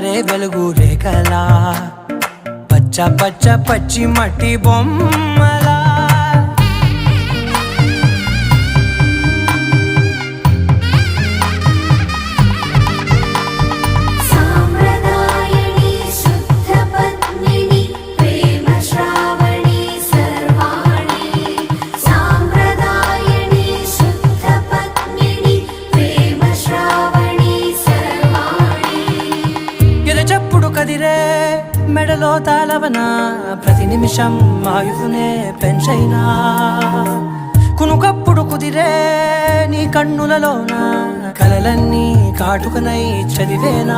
జారే వెలుగు రేఖలా పచ్చ పచ్చ పచ్చి మట్టి బొమ్మలా చెప్పుడు కదిరే మెడలో తాళవన ప్రతి నిమిషం ఆయుధునే పెంచైనా కునుకప్పుడు కుదిరే నీ కన్నులలోన కలలన్నీ కాటుకనై చదివేనా.